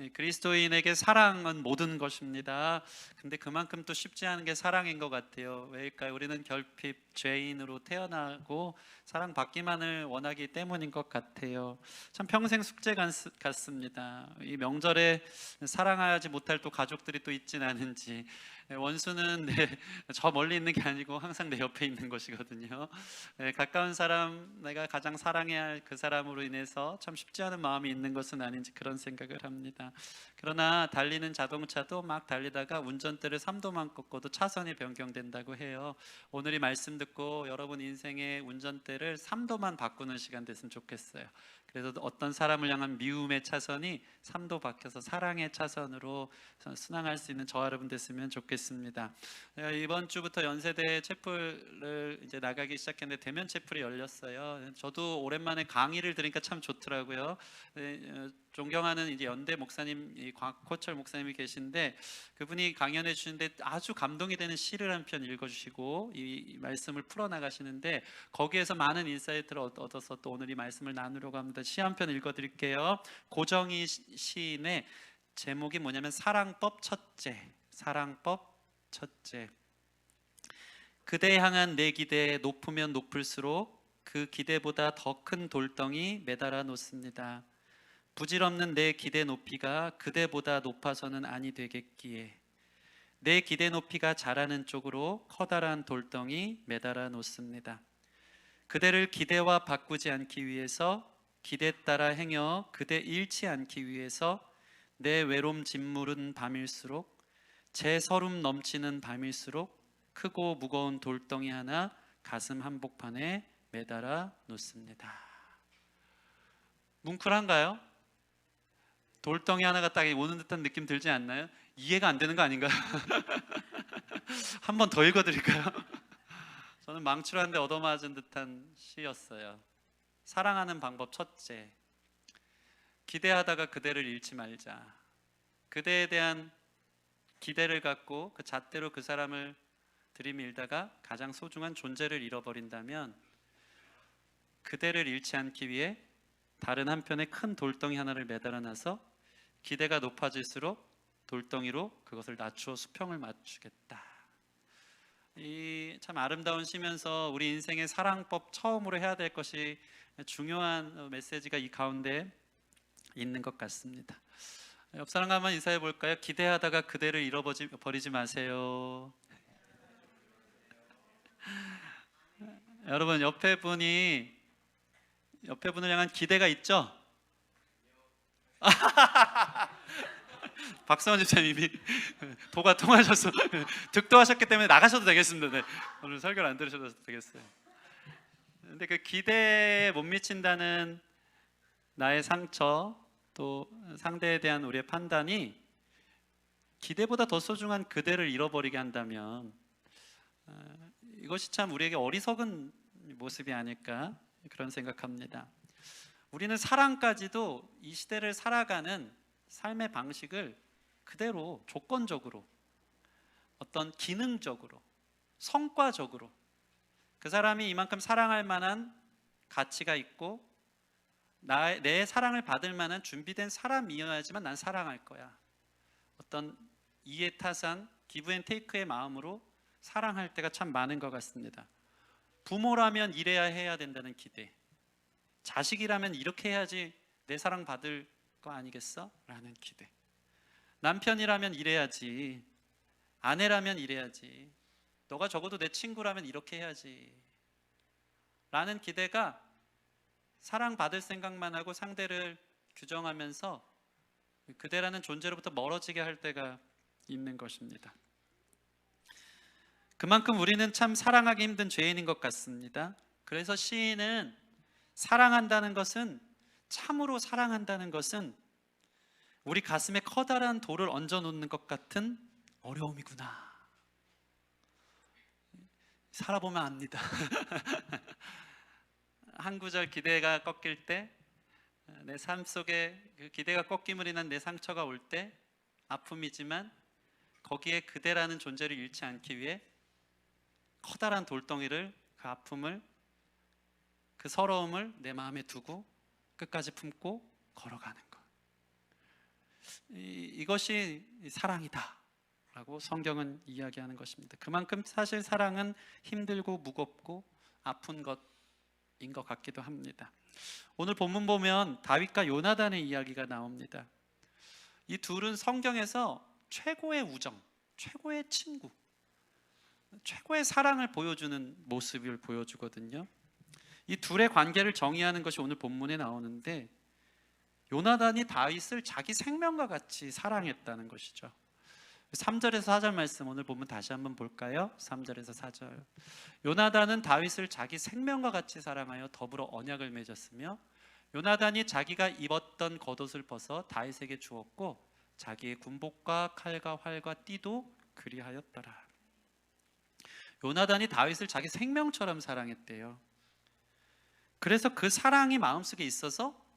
그리스도인에게 사랑은 모든 것입니다. 근데 그만큼 또 쉽지 않은 게 사랑인 것 같아요. 왜일까요? 우리는 결핍 죄인으로 태어나고 사랑받기만을 원하기 때문인 것 같아요. 참 평생 숙제 같습니다. 이 명절에 사랑하지 못할 또 가족들이 또 있진 않은지. 원수는 저 멀리 있는 게 아니고 항상 내 옆에 있는 것이거든요. 가까운 사람, 내가 가장 사랑해야 할 그 사람으로 인해서 참 쉽지 않은 마음이 있는 것은 아닌지 그런 생각을 합니다. 그러나 달리는 자동차도 막 달리다가 운전대를 3도만 꺾어도 차선이 변경된다고 해요. 오늘 이 말씀 듣고 여러분 인생의 운전대를 3도만 바꾸는 시간 됐으면 좋겠어요. 그래서 어떤 사람을 향한 미움의 차선이 3도 바뀌어서 사랑의 차선으로 순항할 수 있는 저와 여러분 됐으면 좋겠습니다. 이번 주부터 연세대 채플을 이제 나가기 시작했는데 대면 채플이 열렸어요. 저도 오랜만에 강의를 들으니까 참 좋더라고요. 존경하는 이제 연대 목사님, 곽호철 목사님이 계신데 그분이 강연해 주시는데 아주 감동이 되는 시를 한 편 읽어주시고 이 말씀을 풀어 나가시는데 거기에서 많은 인사이트를 얻어서 또 오늘 이 말씀을 나누려고 합니다. 시 한 편 읽어드릴게요. 고정희 시인의 제목이 뭐냐면 사랑법 첫째. 사랑법 첫째. 그대 향한 내 기대 높으면 높을수록 그 기대보다 더 큰 돌덩이 매달아 놓습니다. 부질없는 내 기대 높이가 그대보다 높아서는 아니 되겠기에 내 기대 높이가 자라는 쪽으로 커다란 돌덩이 매달아 놓습니다. 그대를 기대와 바꾸지 않기 위해서 기대 따라 행여 그대 잃지 않기 위해서 내 외로움 짓무른 밤일수록 제 서름 넘치는 밤일수록 크고 무거운 돌덩이 하나 가슴 한복판에 매달아 놓습니다. 뭉클한가요? 돌덩이 하나가 딱 오는 듯한 느낌 들지 않나요? 이해가 안 되는 거 아닌가요? 한 번 더 읽어드릴까요? 저는 망출한데 얻어맞은 듯한 시였어요. 사랑하는 방법 첫째. 기대하다가 그대를 잃지 말자. 그대에 대한 기대를 갖고 그 잣대로 그 사람을 들이밀다가 가장 소중한 존재를 잃어버린다면 그대를 잃지 않기 위해 다른 한편에 큰 돌덩이 하나를 매달아놔서 기대가 높아질수록 돌덩이로 그것을 낮추어 수평을 맞추겠다. 이 참 아름다운 시면서 우리 인생의 사랑법 처음으로 해야 될 것이 중요한 메시지가 이 가운데 있는 것 같습니다. 옆 사람과 한번 인사해 볼까요? 기대하다가 그대를 잃어버리지 마세요. 여러분 옆에 분을 향한 기대가 있죠? 박성원 집사님이 도가 통하셔서 득도하셨기 때문에 나가셔도 되겠습니다. 네. 오늘 설교를 안 들으셔도 되겠어요. 근데 그 기대에 못 미친다는 나의 상처 또 상대에 대한 우리의 판단이 기대보다 더 소중한 그대를 잃어버리게 한다면 이것이 참 우리에게 어리석은 모습이 아닐까 그런 생각합니다. 우리는 사랑까지도 이 시대를 살아가는 삶의 방식을 그대로 조건적으로 어떤 기능적으로 성과적으로 그 사람이 이만큼 사랑할 만한 가치가 있고 내 사랑을 받을 만한 준비된 사람이어야지만 난 사랑할 거야. 어떤 이해타산, 기브앤테이크의 마음으로 사랑할 때가 참 많은 것 같습니다. 부모라면 이래야 해야 된다는 기대, 자식이라면 이렇게 해야지 내 사랑 받을 거 아니겠어? 라는 기대, 남편이라면 이래야지, 아내라면 이래야지, 너가 적어도 내 친구라면 이렇게 해야지 라는 기대가 사랑받을 생각만 하고 상대를 규정하면서 그대라는 존재로부터 멀어지게 할 때가 있는 것입니다. 그만큼 우리는 참 사랑하기 힘든 죄인인 것 같습니다. 그래서 시인은 사랑한다는 것은, 참으로 사랑한다는 것은 우리 가슴에 커다란 돌을 얹어 놓는 것 같은 어려움이구나. 살아보면 압니다. 한 구절 기대가 꺾일 때, 내 삶 속에 그 기대가 꺾임을 인한 내 상처가 올 때 아픔이지만 거기에 그대라는 존재를 잃지 않기 위해 커다란 돌덩이를, 그 아픔을, 그 서러움을 내 마음에 두고 끝까지 품고 걸어가는 것. 이것이 사랑이다라고 성경은 이야기하는 것입니다. 그만큼 사실 사랑은 힘들고 무겁고 아픈 것인 것 같기도 합니다. 오늘 본문 보면 다윗과 요나단의 이야기가 나옵니다. 이 둘은 성경에서 최고의 우정, 최고의 친구, 최고의 사랑을 보여주는 모습을 보여주거든요. 이 둘의 관계를 정의하는 것이 오늘 본문에 나오는데, 요나단이 다윗을 자기 생명과 같이 사랑했다는 것이죠. 3절에서 4절 말씀 오늘 본문 다시 한번 볼까요? 3절에서 4절. 요나단은 다윗을 자기 생명과 같이 사랑하여 더불어 언약을 맺었으며 요나단이 자기가 입었던 겉옷을 벗어 다윗에게 주었고 자기의 군복과 칼과 활과 띠도 그리하였더라. 요나단이 다윗을 자기 생명처럼 사랑했대요. 그래서 그 사랑이 마음속에 있어서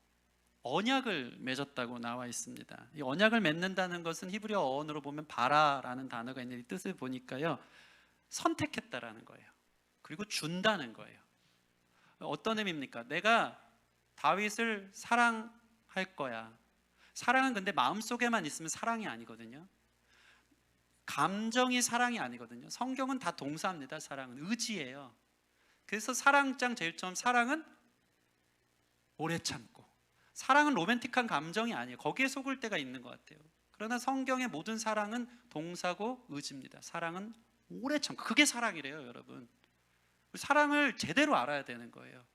언약을 맺었다고 나와 있습니다. 이 언약을 맺는다는 것은 히브리어 어원으로 보면 바라라는 단어가 있는데 이 뜻을 보니까요, 선택했다라는 거예요. 그리고 준다는 거예요. 어떤 의미입니까? 내가 다윗을 사랑할 거야. 사랑은 근데 마음속에만 있으면 사랑이 아니거든요. 감정이 사랑이 아니거든요. 성경은 다 동사입니다. 사랑은 의지예요. 그래서 사랑장 제일 처음 사랑은 오래 참고, 사랑은 로맨틱한 감정이 아니에요. 거기에 속을 때가 있는 것 같아요. 그러나 성경의 모든 사랑은 동사고 의지입니다. 사랑은 오래 참고, 그게 사랑이래요, 여러분. 사랑을 제대로 알아야 되는 거예요.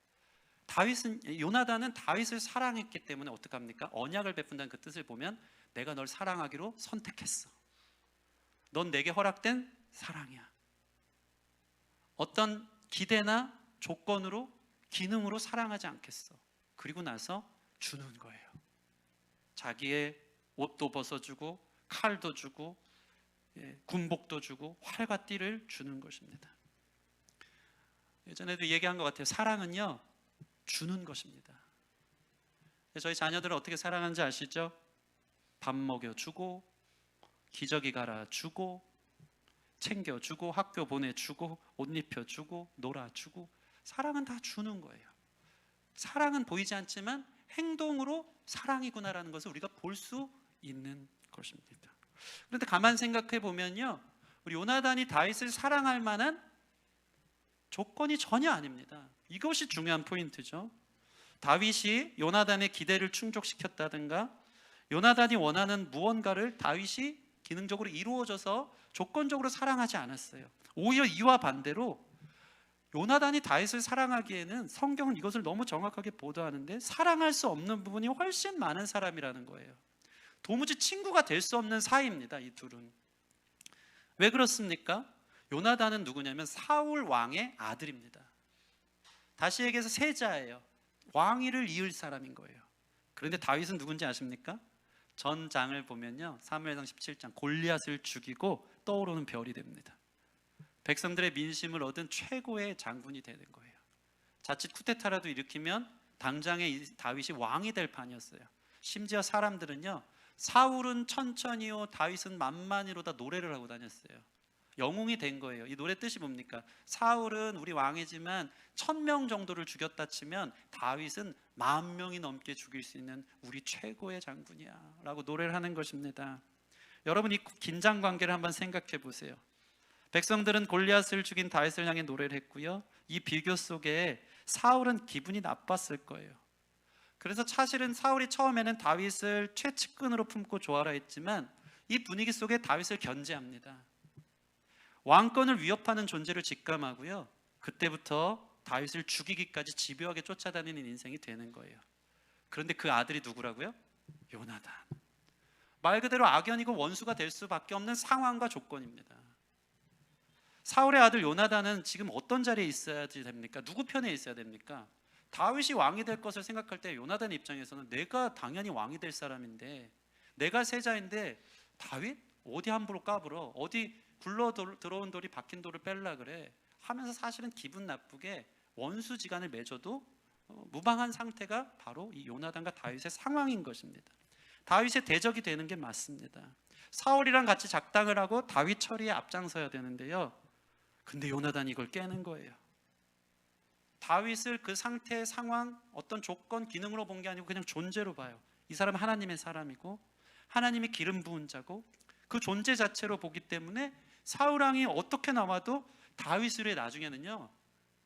요나단은 다윗을 사랑했기 때문에 어떡합니까? 언약을 베푼다는 그 뜻을 보면 내가 널 사랑하기로 선택했어. 넌 내게 허락된 사랑이야. 어떤 기대나 조건으로, 기능으로 사랑하지 않겠어. 그리고 나서 주는 거예요. 자기의 옷도 벗어주고 칼도 주고 군복도 주고 활과 띠를 주는 것입니다. 예전에도 얘기한 것 같아요. 사랑은요, 주는 것입니다. 저희 자녀들은 어떻게 사랑하는지 아시죠? 밥 먹여주고 기저귀 갈아주고 챙겨주고 학교 보내주고 옷 입혀주고 놀아주고, 사랑은 다 주는 거예요. 사랑은 보이지 않지만 행동으로 사랑이구나라는 것을 우리가 볼 수 있는 것입니다. 그런데 가만 생각해 보면요, 우리 요나단이 다윗을 사랑할 만한 조건이 전혀 아닙니다. 이것이 중요한 포인트죠. 다윗이 요나단의 기대를 충족시켰다든가 요나단이 원하는 무언가를 다윗이 기능적으로 이루어져서 조건적으로 사랑하지 않았어요. 오히려 이와 반대로 요나단이 다윗을 사랑하기에는 성경은 이것을 너무 정확하게 보도하는데 사랑할 수 없는 부분이 훨씬 많은 사람이라는 거예요. 도무지 친구가 될 수 없는 사이입니다, 이 둘은. 왜 그렇습니까? 요나단은 누구냐면 사울 왕의 아들입니다. 다시 얘기해서 세자예요. 왕위를 이을 사람인 거예요. 그런데 다윗은 누군지 아십니까? 전장을 보면요, 사무엘상 17장 골리앗을 죽이고 떠오르는 별이 됩니다. 백성들의 민심을 얻은 최고의 장군이 되는 거예요. 자칫 쿠데타라도 일으키면 당장에 다윗이 왕이 될 판이었어요. 심지어 사람들은요, 사울은 천천히요 다윗은 만만히로다 노래를 하고 다녔어요. 영웅이 된 거예요. 이 노래 뜻이 뭡니까? 사울은 우리 왕이지만 1000명 정도를 죽였다 치면 다윗은 10,000명이 넘게 죽일 수 있는 우리 최고의 장군이야 라고 노래를 하는 것입니다. 여러분, 이 긴장 관계를 한번 생각해 보세요. 백성들은 골리앗을 죽인 다윗을 향해 노래를 했고요, 이 비교 속에 사울은 기분이 나빴을 거예요. 그래서 사실은 사울이 처음에는 다윗을 최측근으로 품고 조아라 했지만 이 분위기 속에 다윗을 견제합니다. 왕권을 위협하는 존재를 직감하고요, 그때부터 다윗을 죽이기까지 집요하게 쫓아다니는 인생이 되는 거예요. 그런데 그 아들이 누구라고요? 요나단. 말 그대로 악연이고 원수가 될 수밖에 없는 상황과 조건입니다. 사울의 아들 요나단은 지금 어떤 자리에 있어야 됩니까? 누구 편에 있어야 됩니까? 다윗이 왕이 될 것을 생각할 때 요나단 입장에서는 내가 당연히 왕이 될 사람인데, 내가 세자인데 다윗? 어디 함부로 까불어? 어디 굴러 들어온 돌이 박힌 돌을 뺄라 그래? 하면서 사실은 기분 나쁘게 원수지간을 맺어도 무방한 상태가 바로 이 요나단과 다윗의 상황인 것입니다. 다윗의 대적이 되는 게 맞습니다. 사울이랑 같이 작당을 하고 다윗 처리에 앞장서야 되는데요, 근데 요나단이 이걸 깨는 거예요. 다윗을 그 상태의 상황, 어떤 조건, 기능으로 본 게 아니고 그냥 존재로 봐요. 이 사람은 하나님의 사람이고 하나님이 기름 부은 자고 그 존재 자체로 보기 때문에 사울 왕이 어떻게 나와도 다윗을 나중에는요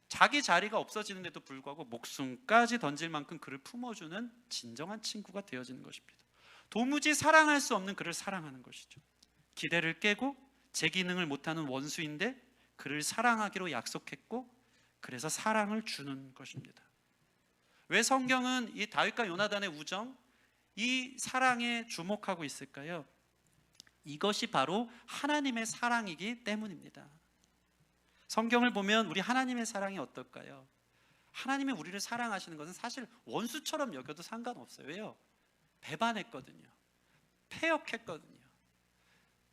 자기 자리가 없어지는데도 불구하고 목숨까지 던질 만큼 그를 품어주는 진정한 친구가 되어지는 것입니다. 도무지 사랑할 수 없는 그를 사랑하는 것이죠. 기대를 깨고 제 기능을 못하는 원수인데 그를 사랑하기로 약속했고 그래서 사랑을 주는 것입니다. 왜 성경은 이 다윗과 요나단의 우정, 이 사랑에 주목하고 있을까요? 이것이 바로 하나님의 사랑이기 때문입니다. 성경을 보면 우리 하나님의 사랑이 어떨까요? 하나님이 우리를 사랑하시는 것은 사실 원수처럼 여겨도 상관없어요. 왜요? 배반했거든요. 패역했거든요.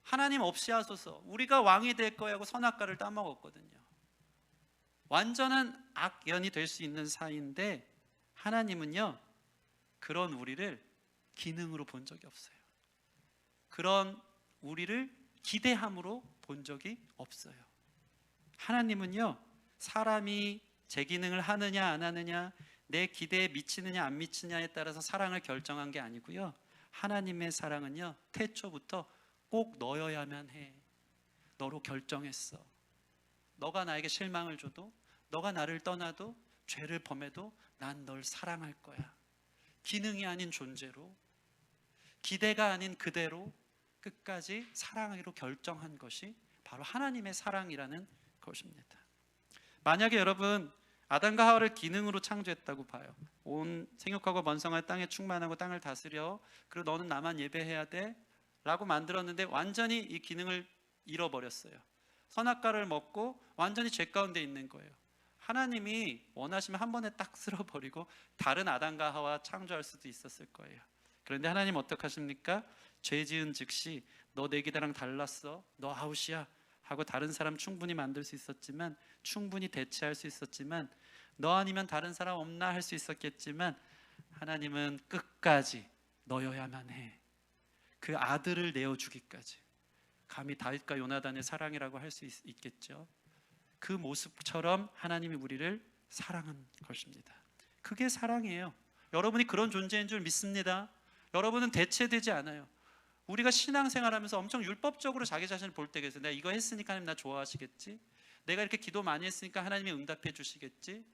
하나님 없이 하소서, 우리가 왕이 될 거야 하고 선악과를 따먹었거든요. 완전한 악연이 될 수 있는 사이인데 하나님은요 그런 우리를 기능으로 본 적이 없어요. 그런 우리를 기대함으로 본 적이 없어요. 하나님은요 사람이 제 기능을 하느냐 안 하느냐, 내 기대에 미치느냐 안 미치느냐에 따라서 사랑을 결정한 게 아니고요, 하나님의 사랑은요 태초부터 꼭 너여야만 해, 너로 결정했어. 너가 나에게 실망을 줘도, 너가 나를 떠나도, 죄를 범해도 난 널 사랑할 거야. 기능이 아닌 존재로, 기대가 아닌 그대로 끝까지 사랑하기로 결정한 것이 바로 하나님의 사랑이라는 것입니다. 만약에 여러분 아담과 하와를 기능으로 창조했다고 봐요. 온 생육하고 번성할 땅에 충만하고 땅을 다스려, 그리고 너는 나만 예배해야 돼 라고 만들었는데 완전히 이 기능을 잃어버렸어요. 선악과를 먹고 완전히 죄 가운데 있는 거예요. 하나님이 원하시면 한 번에 딱 쓸어버리고 다른 아담과 하와 창조할 수도 있었을 거예요. 그런데 하나님 어떻게 하십니까? 죄 지은 즉시 너 내 기대랑 달랐어, 너 아웃이야 하고 다른 사람 충분히 만들 수 있었지만, 충분히 대체할 수 있었지만, 너 아니면 다른 사람 없나 할 수 있었겠지만, 하나님은 끝까지 너여야만 해. 그 아들을 내어주기까지. 감히 다윗과 요나단의 사랑이라고 할 수 있겠죠. 그 모습처럼 하나님이 우리를 사랑한 것입니다. 그게 사랑이에요. 여러분이 그런 존재인 줄 믿습니다. 여러분은 대체되지 않아요. 우리가 신앙생활하면서 엄청 율법적으로 자기 자신을 볼 때가 있어요. 내가 이거 했으니까 하나님 나 좋아하시겠지? 내가 이렇게 기도 많이 했으니까 하나님이 응답해 주시겠지?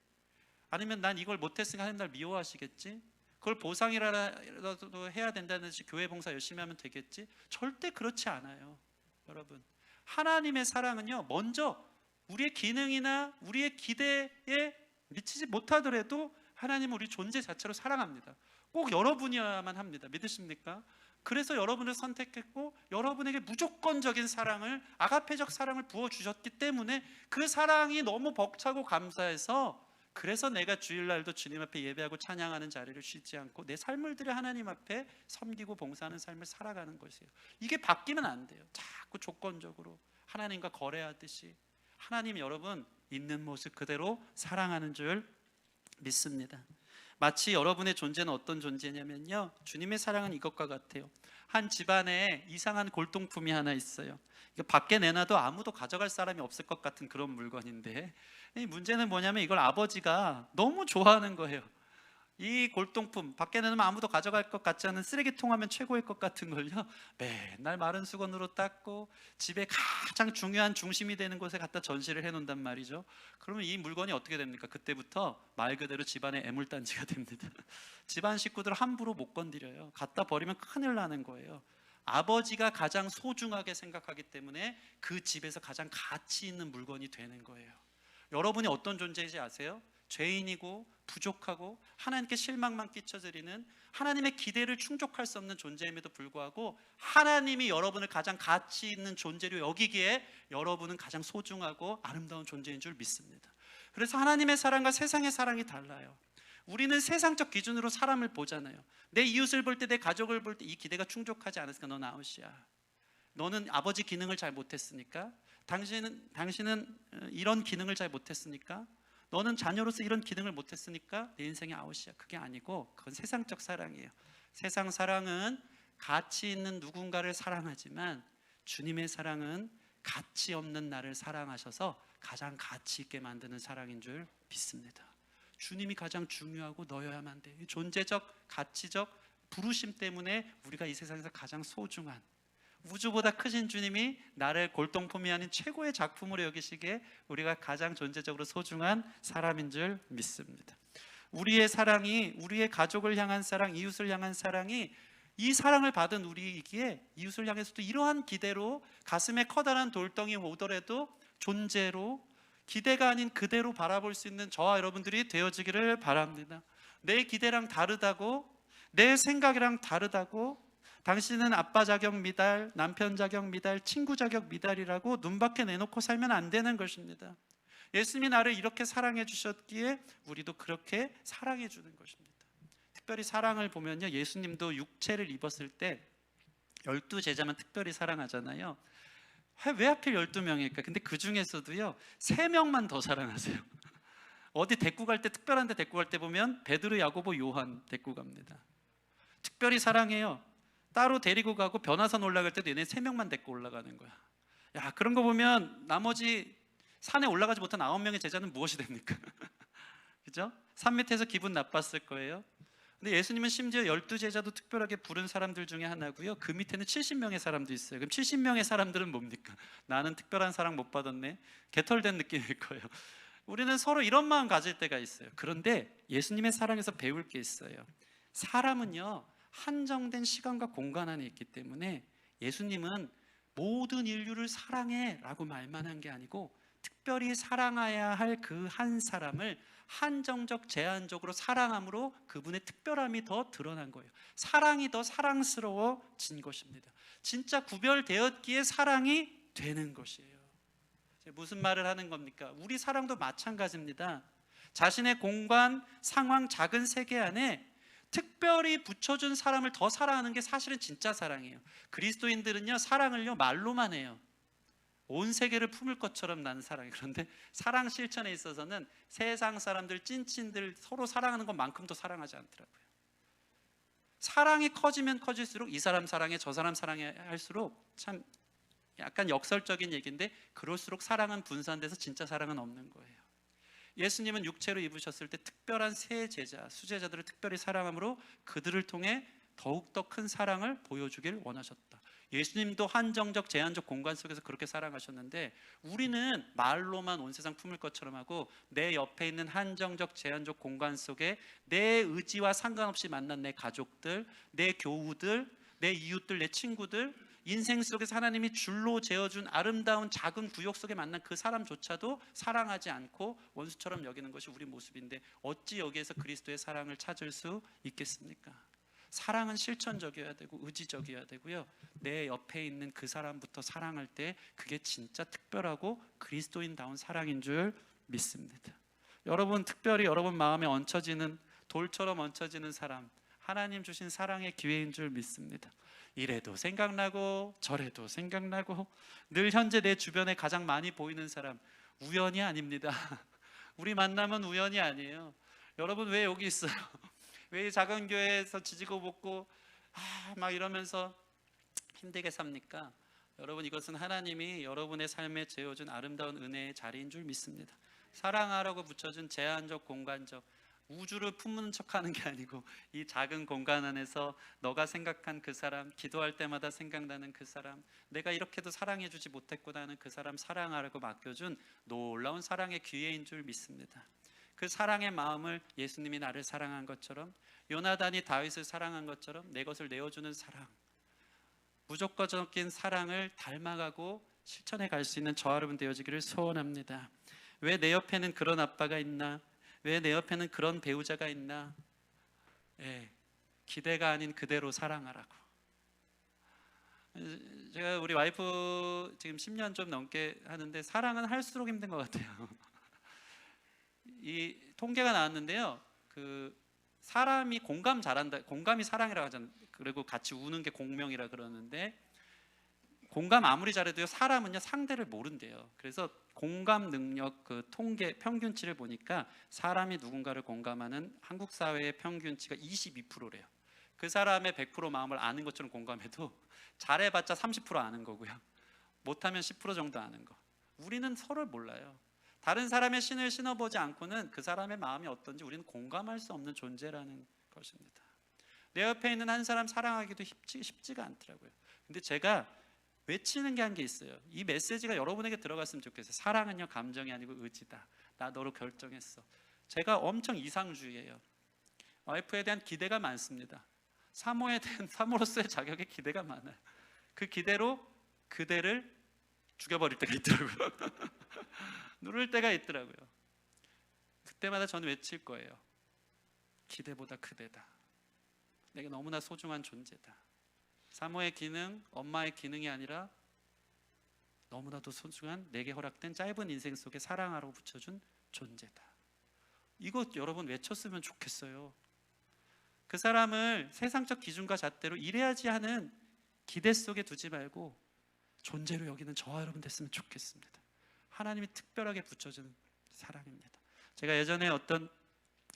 아니면 난 이걸 못했으니까 하나님 날 미워하시겠지? 그걸 보상이라도 해야 된다는 듯이 교회 봉사 열심히 하면 되겠지? 절대 그렇지 않아요. 여러분, 하나님의 사랑은요 먼저 우리의 기능이나 우리의 기대에 미치지 못하더라도 하나님은 우리 존재 자체로 사랑합니다. 꼭 여러분이어야만 합니다. 믿으십니까? 그래서 여러분을 선택했고 여러분에게 무조건적인 사랑을, 아가페적 사랑을 부어주셨기 때문에 그 사랑이 너무 벅차고 감사해서, 그래서 내가 주일날도 주님 앞에 예배하고 찬양하는 자리를 쉬지 않고 내 삶을 들여 하나님 앞에 섬기고 봉사하는 삶을 살아가는 것이에요. 이게 바뀌면 안 돼요. 자꾸 조건적으로 하나님과 거래하듯이. 하나님 여러분 있는 모습 그대로 사랑하는 줄 믿습니다. 마치 여러분의 존재는 어떤 존재냐면요, 주님의 사랑은 이것과 같아요. 한 집안에 이상한 골동품이 하나 있어요. 이거 밖에 내놔도 아무도 가져갈 사람이 없을 것 같은 그런 물건인데, 이 문제는 뭐냐면 이걸 아버지가 너무 좋아하는 거예요. 이 골동품 밖에 내놓으면 아무도 가져갈 것 같지 않은 쓰레기통 하면 최고일 것 같은 걸요 맨날 마른 수건으로 닦고 집에 가장 중요한 중심이 되는 곳에 갖다 전시를 해놓는단 말이죠. 그러면 이 물건이 어떻게 됩니까? 그때부터 말 그대로 집안의 애물단지가 됩니다. 집안 식구들 함부로 못 건드려요. 갖다 버리면 큰일 나는 거예요. 아버지가 가장 소중하게 생각하기 때문에 그 집에서 가장 가치 있는 물건이 되는 거예요. 여러분이 어떤 존재인지 아세요? 죄인이고 부족하고 하나님께 실망만 끼쳐드리는, 하나님의 기대를 충족할 수 없는 존재임에도 불구하고 하나님이 여러분을 가장 가치 있는 존재로 여기기에 여러분은 가장 소중하고 아름다운 존재인 줄 믿습니다. 그래서 하나님의 사랑과 세상의 사랑이 달라요. 우리는 세상적 기준으로 사람을 보잖아요. 내 이웃을 볼 때, 내 가족을 볼 때 이 기대가 충족하지 않았으니까 넌 아웃이야. 너는 아버지 기능을 잘 못했으니까, 당신은 이런 기능을 잘 못했으니까, 너는 자녀로서 이런 기능을 못했으니까 내 인생이 아웃이야. 그게 아니고 그건 세상적 사랑이에요. 세상 사랑은 가치 있는 누군가를 사랑하지만 주님의 사랑은 가치 없는 나를 사랑하셔서 가장 가치 있게 만드는 사랑인 줄 믿습니다. 주님이 가장 중요하고 너여야만 돼. 존재적, 가치적, 부르심 때문에 우리가 이 세상에서 가장 소중한, 우주보다 크신 주님이 나를 골동품이 아닌 최고의 작품으로 여기시기에 우리가 가장 존재적으로 소중한 사람인 줄 믿습니다. 우리의 사랑이, 우리의 가족을 향한 사랑, 이웃을 향한 사랑이 이 사랑을 받은 우리이기에 이웃을 향해서도 이러한 기대로 가슴에 커다란 돌덩이 오더라도 존재로, 기대가 아닌 그대로 바라볼 수 있는 저와 여러분들이 되어지기를 바랍니다. 내 기대랑 다르다고, 내 생각이랑 다르다고, 당신은 아빠 자격 미달, 남편 자격 미달, 친구 자격 미달이라고 눈밖에 내놓고 살면 안 되는 것입니다. 예수님이 나를 이렇게 사랑해 주셨기에 우리도 그렇게 사랑해 주는 것입니다. 특별히 사랑을 보면요, 예수님도 육체를 입었을 때 12제자만 특별히 사랑하잖아요. 왜 하필 12명일까? 근데 그 중에서도요 3명만 더 사랑하세요. 어디 데리고 갈 때, 특별한 데 데리고 갈 때 보면 베드로, 야고보, 요한 데리고 갑니다. 특별히 사랑해요. 따로 데리고 가고 변화산 올라갈 때도 얘네 3명만 데리고 올라가는 거야. 야, 그런 거 보면 나머지 산에 올라가지 못한 9명의 제자는 무엇이 됩니까? 그죠? 산 밑에서 기분 나빴을 거예요. 근데 예수님은 심지어 12제자도 특별하게 부른 사람들 중에 하나고요, 그 밑에는 70명의 사람도 있어요. 그럼 70명의 사람들은 뭡니까? 나는 특별한 사랑 못 받았네, 개털된 느낌일 거예요. 우리는 서로 이런 마음 가질 때가 있어요. 그런데 예수님의 사랑에서 배울 게 있어요. 사람은요 한정된 시간과 공간 안에 있기 때문에 예수님은 모든 인류를 사랑해 라고 말만 한 게 아니고 특별히 사랑해야 할 그 한 사람을 한정적, 제한적으로 사랑함으로 그분의 특별함이 더 드러난 거예요. 사랑이 더 사랑스러워진 것입니다. 진짜 구별되었기에 사랑이 되는 것이에요. 무슨 말을 하는 겁니까? 우리 사랑도 마찬가지입니다. 자신의 공간, 상황, 작은 세계 안에 특별히 붙여준 사람을 더 사랑하는 게 사실은 진짜 사랑이에요. 그리스도인들은요 사랑을요 말로만 해요. 온 세계를 품을 것처럼 나는 사랑이. 그런데 사랑 실천에 있어서는 세상 사람들, 찐친들 서로 사랑하는 것만큼도 사랑하지 않더라고요. 사랑이 커지면 커질수록 이 사람 사랑해, 저 사람 사랑해 할수록, 참 약간 역설적인 얘기인데 그럴수록 사랑은 분산돼서 진짜 사랑은 없는 거예요. 예수님은 육체로 입으셨을 때 특별한 세 제자, 수제자들을 특별히 사랑함으로 그들을 통해 더욱더 큰 사랑을 보여주길 원하셨다. 예수님도 한정적, 제한적 공간 속에서 그렇게 사랑하셨는데 우리는 말로만 온 세상 품을 것처럼 하고 내 옆에 있는 한정적, 제한적 공간 속에 내 의지와 상관없이 만난 내 가족들, 내 교우들, 내 이웃들, 내 친구들, 인생 속에서 하나님이 줄로 재어준 아름다운 작은 구역 속에 만난 그 사람조차도 사랑하지 않고 원수처럼 여기는 것이 우리 모습인데 어찌 여기에서 그리스도의 사랑을 찾을 수 있겠습니까? 사랑은 실천적이어야 되고 의지적이어야 되고요, 내 옆에 있는 그 사람부터 사랑할 때 그게 진짜 특별하고 그리스도인다운 사랑인 줄 믿습니다. 여러분, 특별히 여러분 마음에 얹혀지는, 돌처럼 얹혀지는 사람, 하나님 주신 사랑의 기회인 줄 믿습니다. 이래도 생각나고 저래도 생각나고 늘 현재 내 주변에 가장 많이 보이는 사람, 우연이 아닙니다. 우리 만남은 우연이 아니에요. 여러분 왜 여기 있어요? 왜 작은 교회에서 지지고 볶고 막 이러면서 힘들게 삽니까? 여러분, 이것은 하나님이 여러분의 삶에 재어준 아름다운 은혜의 자리인 줄 믿습니다. 사랑하라고 붙여준 제한적, 공간적, 우주를 품는 척하는 게 아니고 이 작은 공간 안에서 너가 생각한 그 사람, 기도할 때마다 생각나는 그 사람, 내가 이렇게도 사랑해주지 못했구나 하는 그 사람 사랑하라고 맡겨준 놀라운 사랑의 기회인 줄 믿습니다. 그 사랑의 마음을 예수님이 나를 사랑한 것처럼, 요나단이 다윗을 사랑한 것처럼 내 것을 내어주는 사랑, 무조건적인 사랑을 닮아가고 실천해 갈 수 있는 저와 여러분 되어지기를 소원합니다. 왜 내 옆에는 그런 아빠가 있나? 왜 내 옆에는 그런 배우자가 있나? 기대가 아닌 그대로 사랑하라고. 제가 우리 와이프 지금 10년 좀 넘게 하는데 사랑은 할수록 힘든 것 같아요. 이 통계가 나왔는데요, 그 사람이 공감 잘한다, 공감이 사랑이라고 하잖아요. 그리고 같이 우는 게 공명이라 그러는데, 공감 아무리 잘해도요 사람은요 상대를 모른대요. 그래서 공감 능력 그 통계 평균치를 보니까 사람이 누군가를 공감하는 한국 사회의 평균치가 22%래요. 그 사람의 100% 마음을 아는 것처럼 공감해도 잘해봤자 30% 아는 거고요, 못하면 10% 정도 아는 거. 우리는 서로를 몰라요. 다른 사람의 신을 신어보지 않고는 그 사람의 마음이 어떤지 우리는 공감할 수 없는 존재라는 것입니다. 내 옆에 있는 한 사람 사랑하기도 쉽지가 않더라고요. 근데 제가 외치는 게 한 게 있어요. 이 메시지가 여러분에게 들어갔으면 좋겠어요. 사랑은요, 감정이 아니고 의지다. 나 너로 결정했어. 제가 엄청 이상주의예요. 와이프에 대한 기대가 많습니다. 사모에 대한 사모로서의 자격에 기대가 많아요. 그 기대로 그대를 죽여버릴 때가 있더라고요. 누를 때가 있더라고요. 그때마다 저는 외칠 거예요. 기대보다 그대다. 내게 너무나 소중한 존재다. 사모의 기능, 엄마의 기능이 아니라 너무나도 소중한 내게 허락된 짧은 인생 속에 사랑하라고 붙여준 존재다. 이거 여러분 외쳤으면 좋겠어요. 그 사람을 세상적 기준과 잣대로 이래야지 하는 기대 속에 두지 말고 존재로 여기는 저와 여러분 됐으면 좋겠습니다. 하나님이 특별하게 붙여준 사랑입니다. 제가 예전에 어떤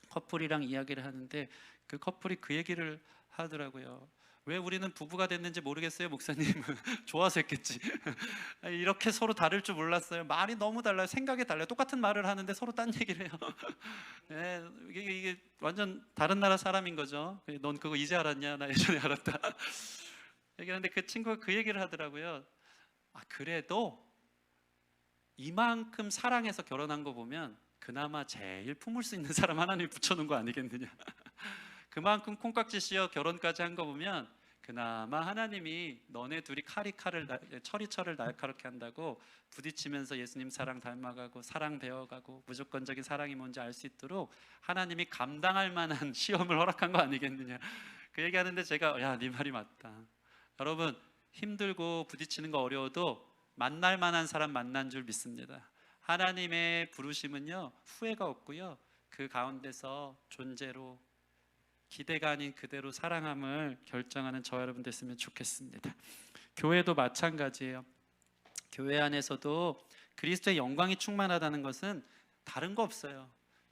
커플이랑 이야기를 하는데 그 커플이 그 얘기를 하더라고요. 왜 우리는 부부가 됐는지 모르겠어요, 목사님은. 좋아서 했겠지. 이렇게 서로 다를 줄 몰랐어요. 말이 너무 달라요. 생각이 달라요. 똑같은 말을 하는데 서로 딴 얘기를 해요. 네, 이게 완전 다른 나라 사람인 거죠. 넌 그거 이제 알았냐? 나 예전에 알았다. 얘기하는데 그 친구가 그 얘기를 하더라고요. 그래도 이만큼 사랑해서 결혼한 거 보면 그나마 제일 품을 수 있는 사람 하나님이 붙여놓은 거 아니겠느냐. 그만큼 콩깍지 씌어 결혼까지 한 거 보면 그나마 하나님이 너네 둘이 철이 날카롭게 한다고 부딪히면서 예수님 사랑 닮아가고 사랑 배워가고 무조건적인 사랑이 뭔지 알 수 있도록 하나님이 감당할 만한 시험을 허락한 거 아니겠느냐. 그 얘기하는데 제가 야, 네 말이 맞다. 여러분, 힘들고 부딪히는 거 어려워도 만날 만한 사람 만난 줄 믿습니다. 하나님의 부르심은요, 후회가 없고요, 그 가운데서 존재로 기대가 아닌 그대로 사랑함을 결정하는 저와 여러분 됐으면 좋겠습니다. 교회도 마찬가지예요. 교회 안에서도 그리스도의 영광이 충만하다는 것은 다른 거 없어요.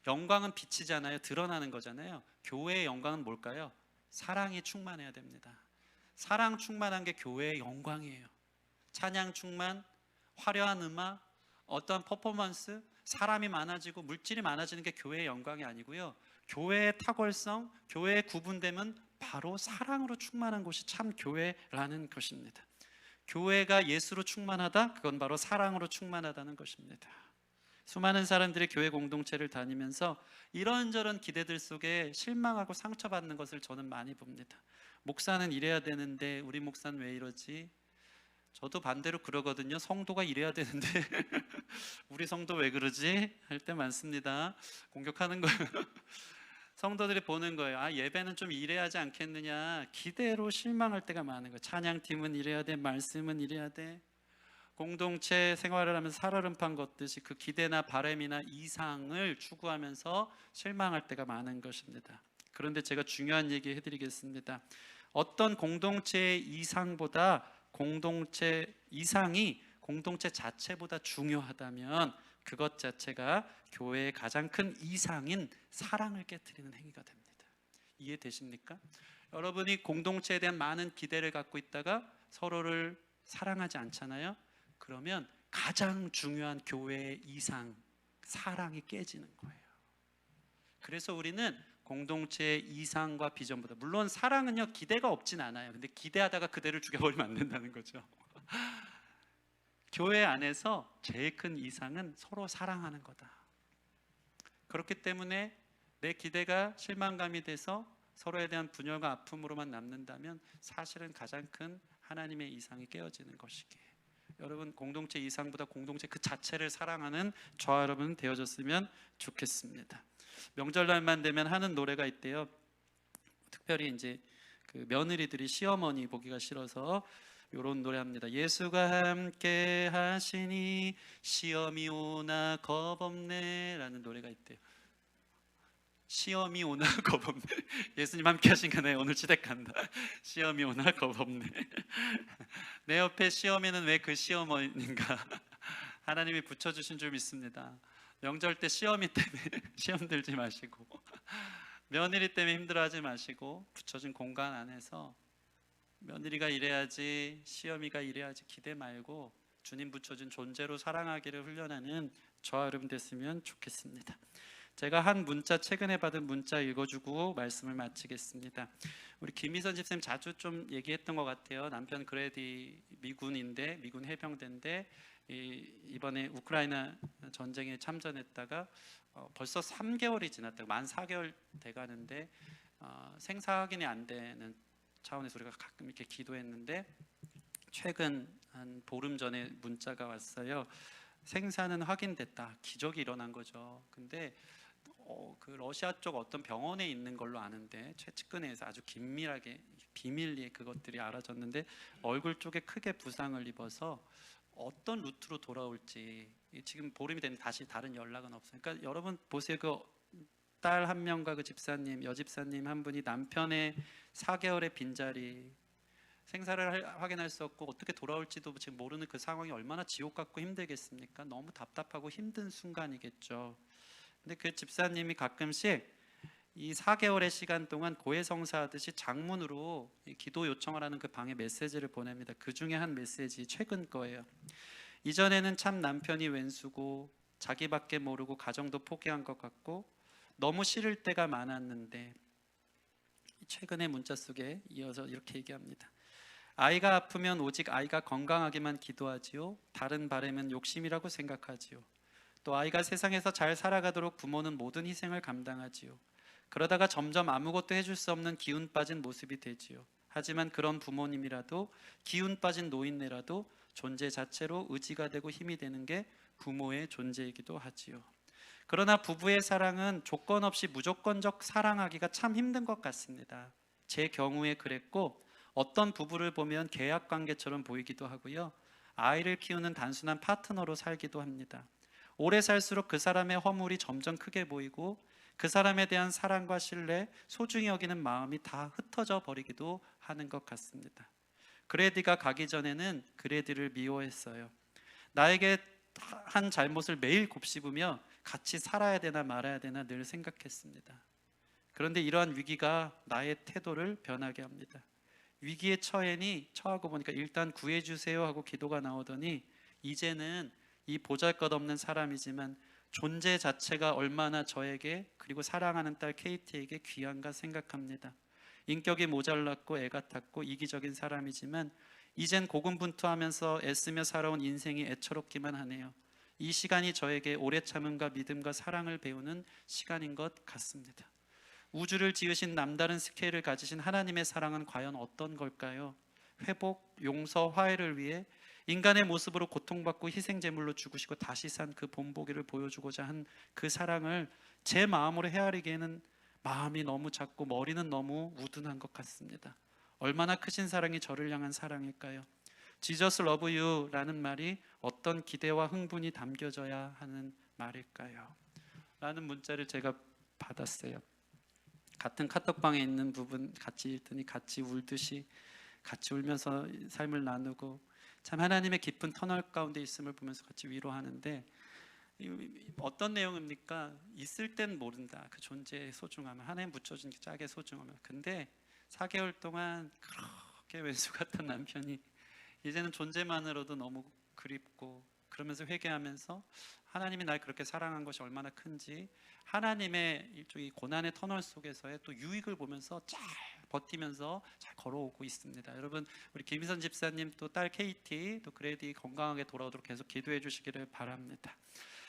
영광은 빛이잖아요. 드러나는 거잖아요. 교회의 영광은 뭘까요? 사랑이 충만해야 됩니다. 사랑 충만한 게 교회의 영광이에요. 찬양 충만, 화려한 음악, 어떠한 퍼포먼스, 사람이 많아지고 물질이 많아지는 게 교회의 영광이 아니고요, 교회의 탁월성, 교회의 구분됨은 바로 사랑으로 충만한 곳이 참 교회라는 것입니다. 교회가 예수로 충만하다, 그건 바로 사랑으로 충만하다는 것입니다. 수많은 사람들이 교회 공동체를 다니면서 이런저런 기대들 속에 실망하고 상처받는 것을 저는 많이 봅니다. 목사는 이래야 되는데 우리 목사는 왜 이러지? 저도 반대로 그러거든요. 성도가 이래야 되는데 우리 성도 왜 그러지? 할 때 많습니다. 공격하는 거예요. 성도들이 보는 거예요. 예배는 좀 이래야 하지 않겠느냐. 기대로 실망할 때가 많은 거예요. 찬양팀은 이래야 돼, 말씀은 이래야 돼. 공동체 생활을 하면서 살얼음판 걷듯이 그 기대나 바람이나 이상을 추구하면서 실망할 때가 많은 것입니다. 그런데 제가 중요한 얘기 해드리겠습니다. 어떤 공동체의 이상보다 공동체 이상이 공동체 자체보다 중요하다면 그것 자체가 교회의 가장 큰 이상인 사랑을 깨트리는 행위가 됩니다. 이해되십니까? 여러분이 공동체에 대한 많은 기대를 갖고 있다가 서로를 사랑하지 않잖아요. 그러면 가장 중요한 교회의 이상, 사랑이 깨지는 거예요. 그래서 우리는 공동체의 이상과 비전보다, 물론 사랑은요 기대가 없진 않아요. 근데 기대하다가 그대를 죽여버리면 안 된다는 거죠. 교회 안에서 제일 큰 이상은 서로 사랑하는 거다. 그렇기 때문에 내 기대가 실망감이 돼서 서로에 대한 분열과 아픔으로만 남는다면 사실은 가장 큰 하나님의 이상이 깨어지는 것이기에, 여러분 공동체 이상보다 공동체 그 자체를 사랑하는 저와 여러분 되어졌으면 좋겠습니다. 명절날만 되면 하는 노래가 있대요. 특별히 이제 그 며느리들이 시어머니 보기가 싫어서 이런 노래 합니다. 예수가 함께 하시니 시험이 오나 겁없네 라는 노래가 있대요. 시험이 오나 겁없네. 예수님 함께 하신가? 네, 오늘 시댁 간다. 시험이 오나 겁없네. 내 옆에 시어미는 왜 그 시어머니인가? 하나님이 붙여주신 줄 믿습니다. 명절 때 시어미 때문에 시험 들지 마시고, 며느리 때문에 힘들어하지 마시고, 붙여준 공간 안에서 며느리가 이래야지, 시어미가 이래야지 기대 말고 주님 붙여준 존재로 사랑하기를 훈련하는 저와 여러분 됐으면 좋겠습니다. 제가 한 문자, 최근에 받은 문자 읽어주고 말씀을 마치겠습니다. 우리 김희선 집사님 자주 좀 얘기했던 것 같아요. 남편 그레디 미군인데, 미군 해병대인데 이번에 우크라이나 전쟁에 참전했다가 벌써 3개월이 지났다고, 만 4개월 돼가는데 생사 확인이 안 되는 차원에서 우리가 가끔 이렇게 기도했는데, 최근 한 보름 전에 문자가 왔어요. 생사는 확인됐다. 기적이 일어난 거죠. 근데 그 러시아 쪽 어떤 병원에 있는 걸로 아는데, 최측근에서 아주 긴밀하게 비밀리에 그것들이 알아졌는데, 얼굴 쪽에 크게 부상을 입어서 어떤 루트로 돌아올지 지금 보름이 됐는데 다시 다른 연락은 없어요. 그러니까 여러분 보세요. 그 딸 한 명과 그 집사님, 여집사님 한 분이 남편의 4개월의 빈자리, 생사를 확인할 수 없고 어떻게 돌아올지도 지금 모르는 그 상황이 얼마나 지옥 같고 힘들겠습니까? 너무 답답하고 힘든 순간이겠죠. 근데 그 집사님이 가끔씩 이 4개월의 시간 동안 고해성사하듯이 장문으로 기도 요청을 하는 그 방에 메시지를 보냅니다. 그 중에 한 메시지 최근 거예요. 이전에는 참 남편이 왼수고 자기밖에 모르고 가정도 포기한 것 같고 너무 싫을 때가 많았는데, 최근의 문자 속에 이어서 이렇게 얘기합니다. 아이가 아프면 오직 아이가 건강하기만 기도하지요. 다른 바람은 욕심이라고 생각하지요. 또 아이가 세상에서 잘 살아가도록 부모는 모든 희생을 감당하지요. 그러다가 점점 아무것도 해줄 수 없는 기운 빠진 모습이 되지요. 하지만 그런 부모님이라도, 기운 빠진 노인네라도 존재 자체로 의지가 되고 힘이 되는 게 부모의 존재이기도 하지요. 그러나 부부의 사랑은 조건 없이 무조건적 사랑하기가 참 힘든 것 같습니다. 제 경우에 그랬고, 어떤 부부를 보면 계약 관계처럼 보이기도 하고요. 아이를 키우는 단순한 파트너로 살기도 합니다. 오래 살수록 그 사람의 허물이 점점 크게 보이고, 그 사람에 대한 사랑과 신뢰, 소중히 여기는 마음이 다 흩어져 버리기도 하는 것 같습니다. 그레디가 가기 전에는 그레디를 미워했어요. 나에게 한 잘못을 매일 곱씹으며 같이 살아야 되나 말아야 되나 늘 생각했습니다. 그런데 이러한 위기가 나의 태도를 변하게 합니다. 위기에 처하고 보니까 일단 구해주세요 하고 기도가 나오더니, 이제는 이 보잘것없는 사람이지만 존재 자체가 얼마나 저에게, 그리고 사랑하는 딸 케이티에게 귀한가 생각합니다. 인격이 모자랐고 애 같았고 이기적인 사람이지만 이젠 고군분투하면서 애쓰며 살아온 인생이 애처롭기만 하네요. 이 시간이 저에게 오래 참음과 믿음과 사랑을 배우는 시간인 것 같습니다. 우주를 지으신 남다른 스케일을 가지신 하나님의 사랑은 과연 어떤 걸까요? 회복, 용서, 화해를 위해 인간의 모습으로 고통받고 희생제물로 죽으시고 다시 산 그 본보기를 보여주고자 한 그 사랑을 제 마음으로 헤아리기에는 마음이 너무 작고 머리는 너무 우둔한 것 같습니다. 얼마나 크신 사랑이 저를 향한 사랑일까요? Jesus love you 라는 말이 어떤 기대와 흥분이 담겨져야 하는 말일까요? 라는 문자를 제가 받았어요. 같은 카톡방에 있는 부분 같이 읽더니 같이 울듯이, 같이 울면서 삶을 나누고, 참 하나님의 깊은 터널 가운데 있음을 보면서 같이 위로하는데, 어떤 내용입니까? 있을 땐 모른다, 그 존재의 소중함을, 하나님 붙여준 짝의 소중함을. 근데 4개월 동안 그렇게 왼수 같은 남편이 이제는 존재만으로도 너무 그립고, 그러면서 회개하면서 하나님이 날 그렇게 사랑한 것이 얼마나 큰지, 하나님의 일종의 고난의 터널 속에서의 또 유익을 보면서 잘 버티면서 잘 걸어오고 있습니다. 여러분, 우리 김희선 집사님, 또 딸 케이티, 또 그레디 건강하게 돌아오도록 계속 기도해 주시기를 바랍니다.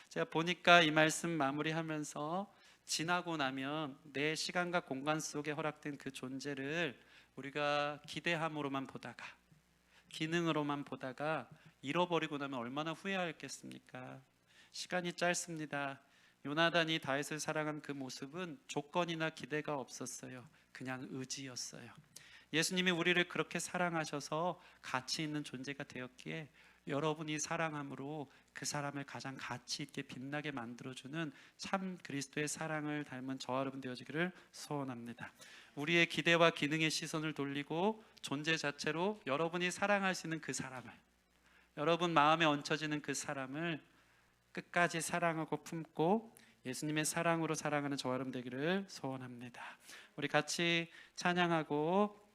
제가 보니까 이 말씀 마무리하면서, 지나고 나면 내 시간과 공간 속에 허락된 그 존재를 우리가 기대함으로만 보다가, 기능으로만 보다가 잃어버리고 나면 얼마나 후회하겠습니까? 시간이 짧습니다. 요나단이 다윗을 사랑한 그 모습은 조건이나 기대가 없었어요. 그냥 의지였어요. 예수님이 우리를 그렇게 사랑하셔서 가치 있는 존재가 되었기에, 여러분이 사랑함으로 그 사람을 가장 가치 있게 빛나게 만들어주는 참 그리스도의 사랑을 닮은 저와 여러분 되어지기를 소원합니다. 우리의 기대와 기능의 시선을 돌리고 존재 자체로 여러분이 사랑할 수 있는 그 사람을, 여러분 마음에 얹혀지는 그 사람을 끝까지 사랑하고 품고 예수님의 사랑으로 살아가는 저와 여러분 되기를 소원합니다. 우리 같이 찬양하고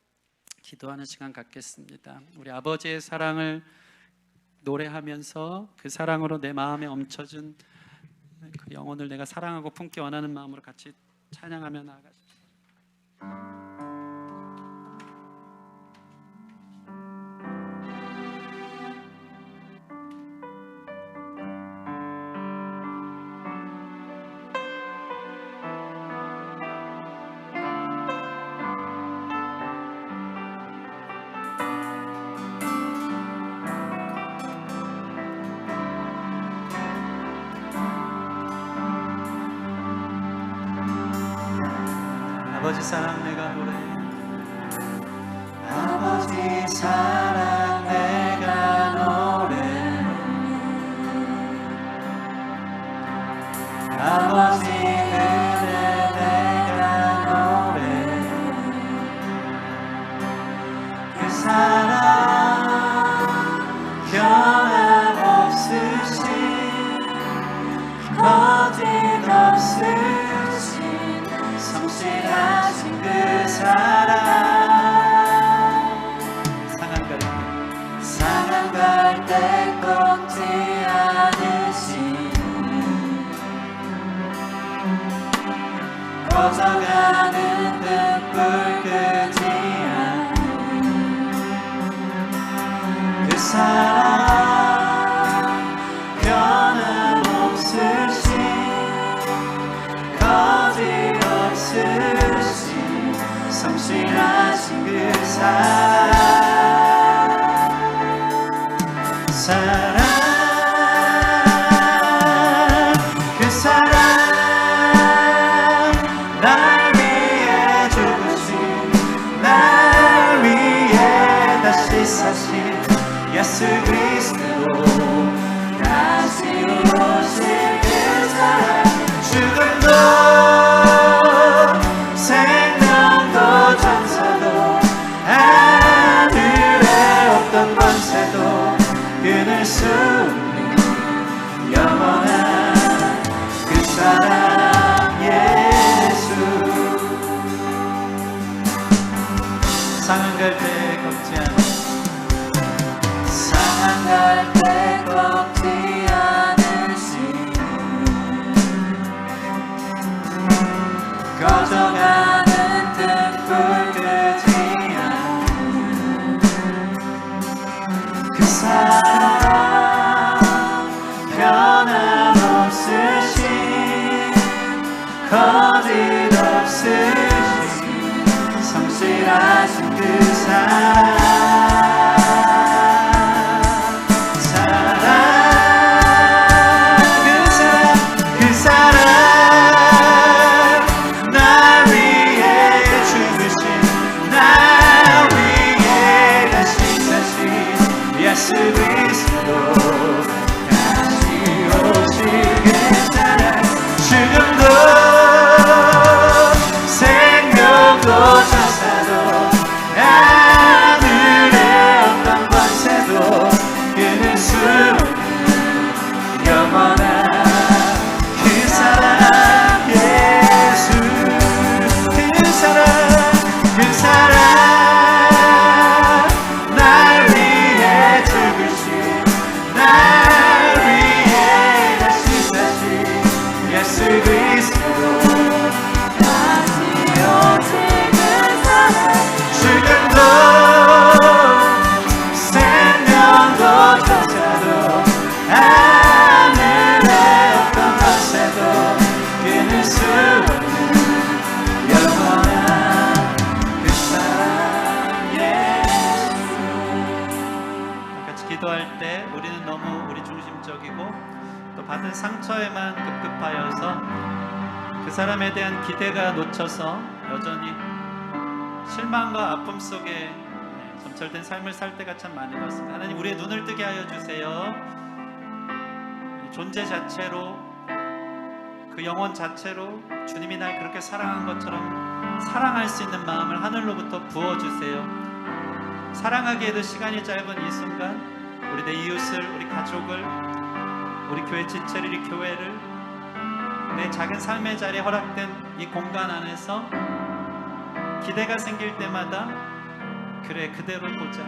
기도하는 시간 갖겠습니다. 우리 아버지의 사랑을 노래하면서 그 사랑으로 내 마음에 얹혀진 그 영혼을 내가 사랑하고 품기 원하는 마음으로 같이 찬양하며 나아가십시다. 아버지 사랑 내가 노래해. 아버지 사랑 내가 노래해. 아버지 은혜 내가 노래해. 그 사랑 변함없으신 거짓없으신 성실하신 그 사랑 상한 갈 때 꺾지 않으신 꺼져가는 등불 끄지 않는 그 사랑 변함없으신 거짓없으신 성실하신 그 사랑 그 사랑 날 위해 죽으신 날 위해 다시 사신 예수 그리스도 다시 오실 그 사랑 죽음도 생명도 천사도 하늘에 없던 권세도 끊을 수 없는 영원한 그 사랑 예수 상한 갈 때 꺾지 않으신 상한 갈 때 꺾지 않으신 꺼져가는 등불 끄지 않는 그 사랑 변함없으신 거짓없으신 성실하신 그 사랑 예수 그리스도 다시 오실 그 사랑 죽음도 생명도 천사도 하늘에 없던 권세도 끊을 수 없는 영원한 그 사랑 예수 그 사랑 그 사랑 예수 그리스도 다시 오실 그 사랑 죽음도 생명도 천사도 하늘에 없던 권세도 끊을 수 없는 영원한 그 사랑 예수. 같이 기도할 때 우리는 너무 우리 중심적이고 또 받은 상처에만 급급하여서 그 사람에 대한 기대가 놓쳐서 여전히 실망과 아픔 속에 점철된 삶을 살 때가 참 많은 것 같습니다. 하나님 우리의 눈을 뜨게 하여 주세요. 존재 자체로 그 영혼 자체로 주님이 날 그렇게 사랑한 것처럼 사랑할 수 있는 마음을 하늘로부터 부어주세요. 사랑하기에도 시간이 짧은 이 순간 우리 내 이웃을 우리 가족을 우리 교회 지체를 이 교회를 내 작은 삶의 자리에 허락된 이 공간 안에서 기대가 생길 때마다 그래 그대로 보자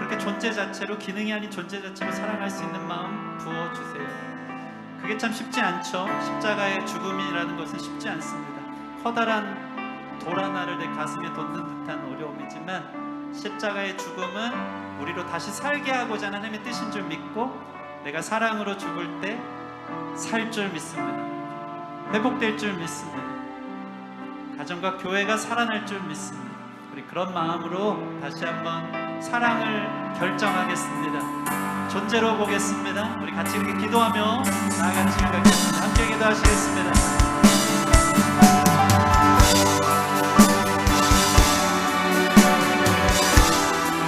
그렇게 존재 자체로, 기능이 아닌 존재 자체로 사랑할 수 있는 마음 부어주세요. 그게 참 쉽지 않죠. 십자가의 죽음이라는 것은 쉽지 않습니다. 커다란 돌 하나를 내 가슴에 돋는 듯한 어려움이지만, 십자가의 죽음은 우리로 다시 살게 하고자 하는 하나님의 뜻인 줄 믿고, 내가 사랑으로 죽을 때 살 줄 믿습니다. 회복될 줄 믿습니다. 가정과 교회가 살아날 줄 믿습니다. 우리 그런 마음으로 다시 한번 사랑을 결정하겠습니다. 존재로 보겠습니다. 우리 같이 이렇게 기도하며 나아가는 시간 갖겠습니다. 함께 기도하시겠습니다.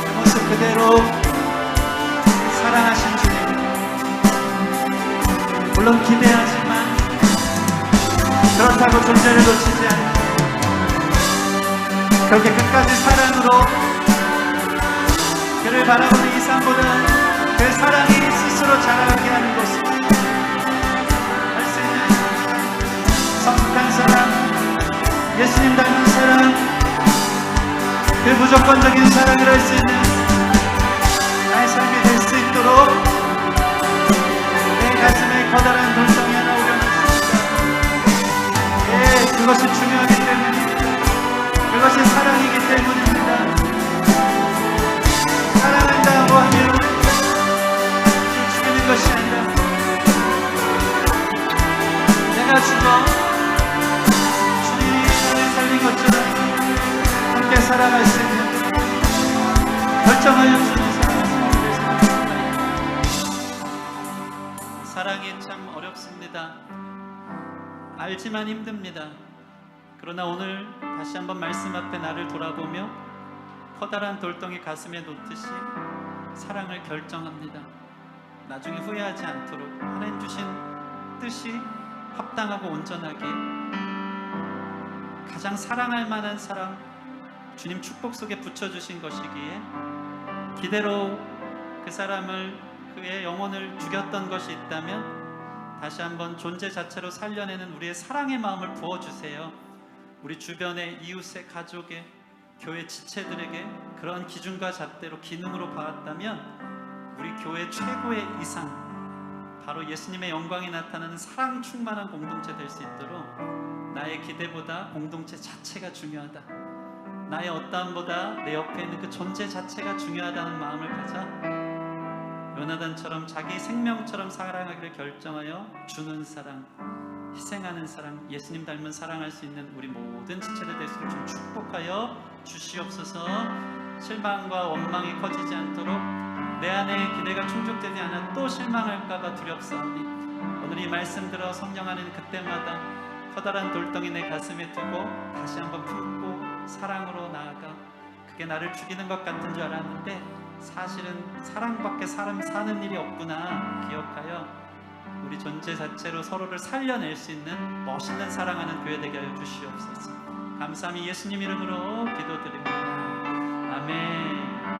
그 모습 그대로 사랑하신 주님, 물론 기대하지만 그렇다고 존재를 놓치지 않고 그렇게 끝까지 사랑으로 그를 바라보는 이상보다는 그 사랑이 스스로 자라게 하는 것을 할 수 있는 성숙한 사랑, 예수님 닮은 사랑, 그 무조건적인 사랑을 할 수 있는 나의 삶이 될 수 있도록 내 가슴에 커다란 돌덩이 하나 올려놓습니다. 예, 그것이 중요하기 때문입니다. 그것이 사랑이기 때문입니다. 사랑한다고 하면 죽이는 것이 아니라 내가 죽어 주님이 나를 살린 것처럼 함께 살아갈 수 있는 결정하여 주는 사랑이 참 어렵습니다. 알지만 힘듭니다. 그러나 오늘 다시 한번 말씀 앞에 나를 돌아보며 커다란 돌덩이 가슴에 놓듯이 사랑을 결정합니다. 나중에 후회하지 않도록 하나님 주신 뜻이 합당하고 온전하게 가장 사랑할 만한 사람, 주님 축복 속에 붙여주신 것이기에 기대로 그 사람을, 그의 영혼을 죽였던 것이 있다면 다시 한번 존재 자체로 살려내는 우리의 사랑의 마음을 부어주세요. 우리 주변의 이웃의, 가족의, 교회 지체들에게 그런 기준과 잣대로 기능으로 봐왔다면 우리 교회 최고의 이상, 바로 예수님의 영광이 나타나는 사랑 충만한 공동체 될 수 있도록 나의 기대보다 공동체 자체가 중요하다, 나의 어떠함보다 내 옆에 있는 그 존재 자체가 중요하다는 마음을 가져 요나단처럼 자기 생명처럼 사랑하기를 결정하여 주는 사랑, 희생하는 사랑, 예수님 닮은 사랑할 수 있는 우리 모든 지체들 될 수 있도록 좀 축복하여 주시옵소서. 실망과 원망이 커지지 않도록 내 안에 기대가 충족되지 않아 또 실망할까봐 두렵사오니 오늘 이 말씀 들어 성령하는 그때마다 커다란 돌덩이 내 가슴에 두고 다시 한번 품고 사랑으로 나아가, 그게 나를 죽이는 것 같은 줄 알았는데 사실은 사랑밖에 사는 일이 없구나 기억하여 우리 존재 자체로 서로를 살려낼 수 있는 멋있는 사랑하는 교회 되게 하여 주시옵소서. 감사함이 예수님 이름으로 기도드립니다. 아멘.